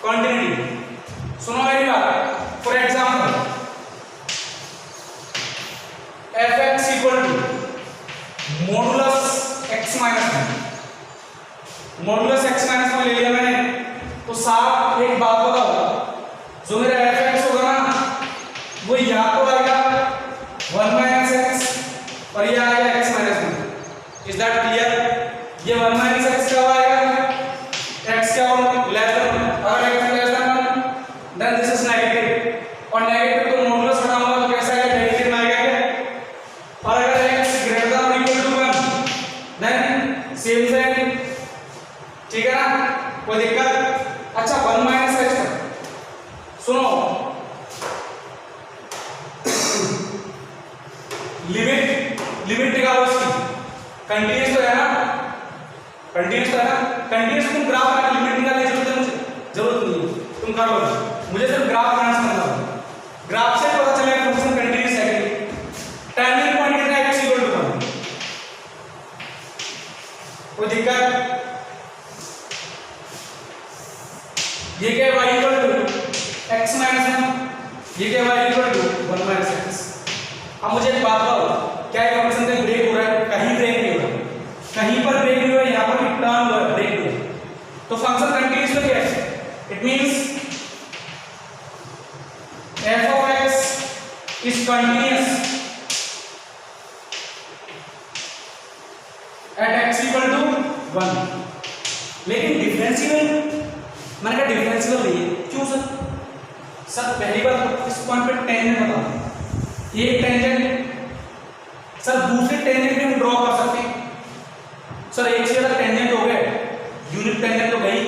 continuity. सुनो मेरी बात. For example fx equal to modulus x minus 1. Modulus x minus 1 ले लिया मैंने, तो साफ एक बात बताओ, जो मेरा fx होगा ना वो या तो आएगा 1 minus x और ये आएगा x minus 1. Is that clear? ये 1 minus x क्या आएगा? x क्या होगा? Less than 1. अगर x less than 1 then this is negative, और नेगेटिव तो मॉडुलस बड़ा होगा तो कैसा आएगा? नेगेटिव में आएगा क्या? और अगर x ग्रेटर देन और equal to 1 then same same, ठीक है ना? कोई दिक्कत? अच्छा, 1 minus x सुनो, लिमिट निकालो इसकी. कंटीन्यूअस तो है ना? कंटीन्यूअस तुम ग्राफ बना के लिमिट निकालने की जरूरत है मुझे? जरूरत नहीं है, तुम कर लो. मुझे सिर्फ ग्राफ बनाना समझना है. ग्राफ से पता चलेगा फंक्शन कंटीन्यूअस है कि नहीं. टर्निंग पॉइंट कितना है? x equal to 1. कोई दिक्कत? ये क्या y equal to 1 minus x. अब मुझे एक बात बताओ, क्या ये फंक्शन में ब्रेक हो रहा है? कहीं ब्रेक नहीं हो रहा है, कहीं पर ब्रेक नहीं हो रहा है, यहाँ पर भी टर्न हुआ है, ब्रेक हुआ है। तो फंक्शन कंटिन्यूअस हो गया। It means f of x is continuous at x equal to 1। लेकिन डिफरेंशियल, मैंने कहा डिफरेंशियल नहीं है। क्यों सर? सर पहली बार इस पॉइंट पे टेंजेंट बताओ, ये टेंजेंट सर दूसरे टेंजेंट में हम ड्रॉ कर सकते हैं। सर एक से ज्यादा टेंजेंट हो गए, यूनिट टेंजेंट तो गई।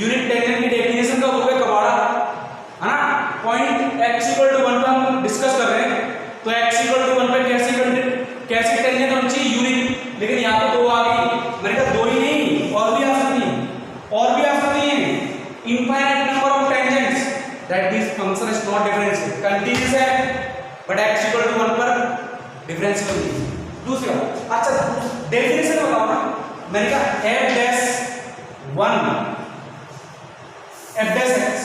यूनिट टेंजेंट की डेफिनेशन कब हो गया? कबाड़ा है ना। पॉइंट x इक्वल टू 1 पे हम डिस्कस कर रहे हैं, तो x इक्वल टू 1 पे कैसी टेंजेंट होनी चाहिए? यूनिट। लेकिन यहाँ तो दो आ गई, मैंने कहा दो ही नहीं और भी आ सकती है, और भी आ सकती है। Infinite number of tangents, that means function is not differential, continuous है बट x इक्वल टू 1 पर डिफरेंशियल नहीं। दूसरा, अच्छा डेफिनेशन बताओ ना। मैंने कहा f dash 1 f dash x,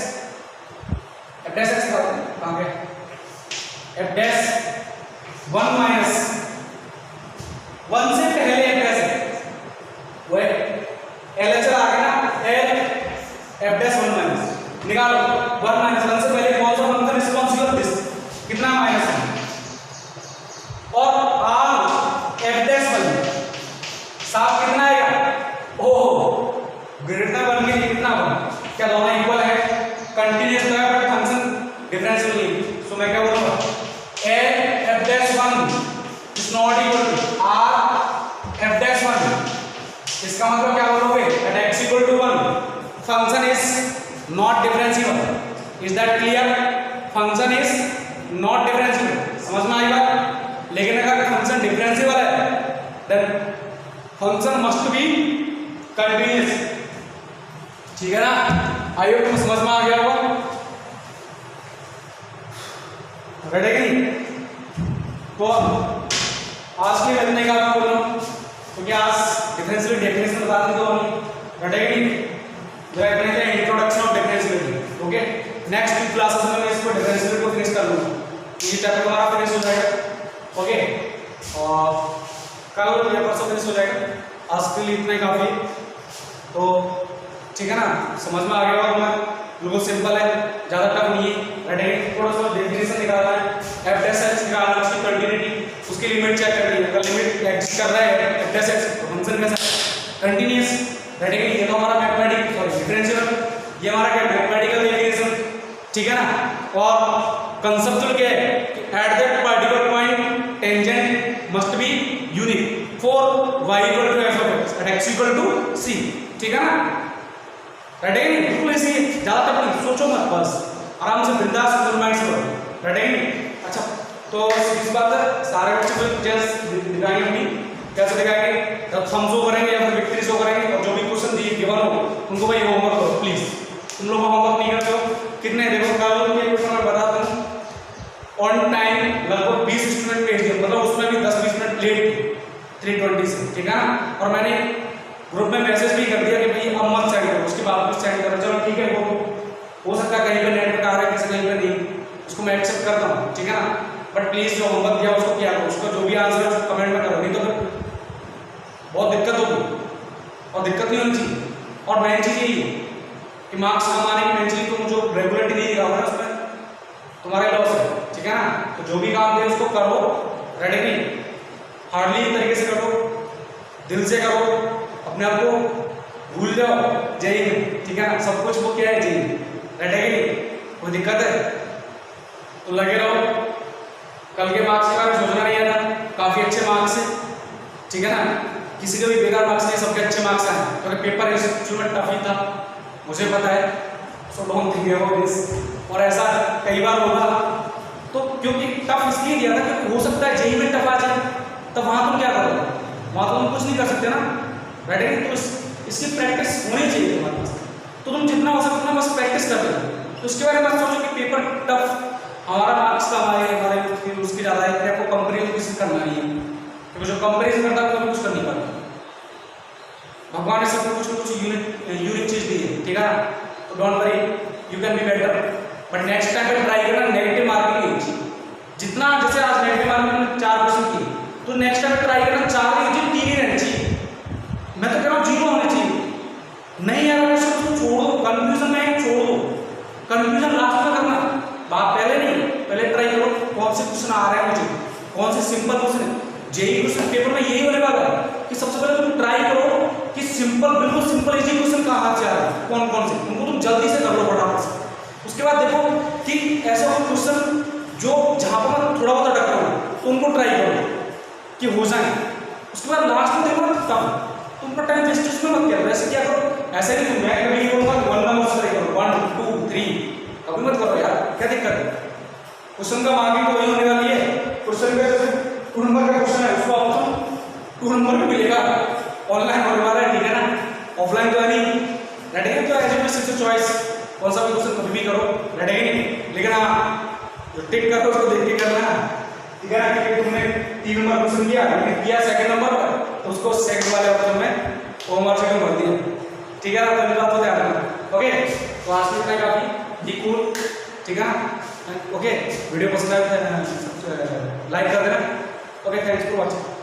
f dash x कहां गया? f डैश 1 माइनस 1 से पहले f डैश है वो LHR आ गया ना, l f डैश 1 माइनस निकालो। 1 माइनस 1 से पहले कौन सा फंक्शन रिस्पांसिबल दिस, कितना माइनस है, और r f डैश 1 साफ कितना आएगा? ओह ग्रेटर देन 1 के लिए कितना होगा? क्या दोनों इक्वल है? कंटीन्यूअस है बट फंक्शन डिफरेंशियल नहीं। सो मैं क्या बोलूंगा? l f dash 1 is not equal to r f dash 1। इसका मतलब क्या बोलोगे? At x equal to 1 function is not differentiable. Is that clear? Function is not differentiable, समझ में आई बात? लेकिन अगर फंक्शन डिफरेंशिएबल है then function must be continuous, ठीक है ना? आई होप तुम समझ में आ गया होगा। रेडी कि नहीं? तो आज के इतने का मैं बोल रहा हूँ क्योंकि आज डिफरेंशियल डेफिनेशन बता दी तो हम रेडी कि नहीं? जरा इतने थे introduction of differential. Okay, next week classes में मैं इसको डिफरेंशियल को फिनिश कर लूंगा, ये चैप्टर हमारा फिनिश हो जाएगा। ओके, और कल या परसों फिनिश हो जाएगा। आज के लिए इतना ही काफी, तो ठीक है ना? समझ में आ गया होगा तुम्हें? बिल्कुल सिंपल है, ज्यादा टफ नहीं है। रेडी, थोड़ा सा डेफिनेशन निकालना है, f डैश x निकालना है, उसकी कंटिन्यूटी, उसकी लिमिट चेक करनी है। अगर लिमिट एग्जिस्ट कर रहा है f डैश x तो फंक्शन कैसा कंटीन्यूअस। रेडी, ये तो हमारा मैथमेटिक सॉरी डिफरेंशियल, ये हमारा क्या मैथमेटिकल डेफिनेशन, ठीक है ना? और कंसेप्चुअल क्या है? At that particular point tangent must be unique for y equal to f of x at x equal to c, ठीक है ना? रेडी, बिल्कुल ऐसे ज्यादा तक नहीं सोचो मत, बस आराम से बिंदास सुंदर माइंड से पढ़ो। रेडी? अच्छा, तो इस बात है सारे बच्चे को जस्ट दिखाएंगे अपनी, कैसे दिखाएंगे? जब थम्स शो करेंगे या फिर विक्ट्री शो करेंगे, और जो भी क्वेश्चन दिए गिवन हो उनको भाई होमवर्क करो प्लीज। तुम लोग होमवर्क नहीं करते हो, कितने देखो कल के क्वेश्चन मैं बता दूं ऑन टाइम लगभग 20 स्टूडेंट भेज दिए, मतलब उसमें भी 10-20 मिनट लेट 3:20 से, ठीक है ना? और मैंने ग्रुप में मैसेज भी कर दिया कि भाई अब मत सेंड करो, उसके बाद कुछ सेंड करो। चलो ठीक है, वो हो सकता है कहीं पे नेट पे आ रहा है, किसी कहीं पे नहीं, उसको मैं एक्सेप्ट करता हूँ, ठीक है ना? बट प्लीज जो होमवर्क दिया उसको किया करो, उसका जो भी आंसर है उसको कमेंट में करो, नहीं तो फिर बहुत दिक्कत होगी, और दिक्कत नहीं होनी चाहिए। और मेन चीज यही है कि मार्क्स कम आने की मेन चीज, तुम जो रेगुलरिटी नहीं दिखाओगे ना उसमें तुम्हारे लॉस है, ठीक है ना? तो जो भी काम दे उसको करो, रेडी नहीं, हार्डली तरीके से करो, दिल से करो, अपने आप को भूल जाओ जय हिंद, ठीक है ना? सब कुछ वो क्या है जय हिंद, रेडी नहीं, कोई दिक्कत है तो लगे रहो। कल के मार्क्स के बारे में सोचना नहीं आता, काफी अच्छे मार्क्स है, ठीक है ना? किसी के भी बेकार मार्क्स नहीं, सबके अच्छे मार्क्स आए, क्योंकि पेपर इंस्टीट्यूट टफ ही था, मुझे पता है। So don't think about this. और ऐसा कई बार होगा तो, क्योंकि टफ इसलिए दिया था क्योंकि हो सकता है जेई में टफ आ जाए, तो वहां तुम क्या करोगे? वहां तो तुम कुछ नहीं कर सकते ना, राइट? तो इसकी प्रैक्टिस होनी चाहिए तुम्हारे पास, तो तुम जितना हो सकता है बस प्रैक्टिस कर लो। तो उसके बारे में मत सोचो कि पेपर टफ, हमारा मार्क्स कम आए, हमारे उसकी ज़्यादा है, आपको कंपेरिजन किसी से करना नहीं है, क्योंकि जो कंपेरिजन करता है वो कुछ कर नहीं पाता। भगवान ने सबको कुछ ना कुछ यूनिक चीज दी है, ठीक है ना? तो don't worry, you can be better, but next time try करना जितना जैसे आज नेट के बारे में 4 क्वेश्चन किए, तो नेक्स्ट टाइम ट्राई करना 4 नहीं जी 3 ही रहने चाहिए। मैं तो कह रहा हूँ 0 होने चाहिए। नहीं यार क्वेश्चन तो छोड़ो, कंफ्यूजन में छोड़ दो, कंफ्यूजन लास्ट में करना, बात पहले नहीं। पहले ट्राई करो कौन से क्वेश्चन आ रहे हैं मुझे, कौन से सिंपल क्वेश्चन है। जेईई क्वेश्चन पेपर में यही होने वाला है कि सबसे पहले तुम ट्राई करो कि सिंपल, बिल्कुल सिंपल इजी क्वेश्चन कहाँ से आ रहा है, कौन कौन से, उनको तुम जल्दी से कर लो फटाफट से। उसके बाद देखो कि ऐसा कोई क्वेश्चन जो जहाँ पर मैं थोड़ा बहुत अटक रहा हूँ तो उनको ट्राई करो कि हो जाए। उसके बाद लास्ट में देखो तब तुम अपना टाइम वेस्ट उसमें मत करो। वैसे क्या करो, ऐसे नहीं मैं कभी बोलूँगा 1 नंबर से ट्राई करो, 1 2 3 कभी मत करो यार, क्या दिक्कत है। क्वेश्चन का मार्किंग तो वही होने वाली है। क्वेश्चन का 2 नंबर का क्वेश्चन है, उसको ऑप्शन 2 नंबर भी मिलेगा। ऑनलाइन होने वाला है, ठीक है ना, ऑफलाइन तो है नहीं। रेडी तो एजुकेशन से चॉइस कौन सा भी क्वेश्चन कभी भी करो, रेडी नहीं। लेकिन हाँ जो टिक करते हो उसको देख के करना, ठीक है ना। कि तुमने 3 नंबर क्वेश्चन किया सेकंड नंबर पर, तो उसको सेकंड वाले ऑप्शन में होमवर्क से भर दिया, ठीक है ना। तो बात तो ध्यान रखना, ओके। तो आज के लिए काफी बी कूल, ठीक है ना। ओके, वीडियो पसंद आए लाइक कर देना। Okay, thanks for watching.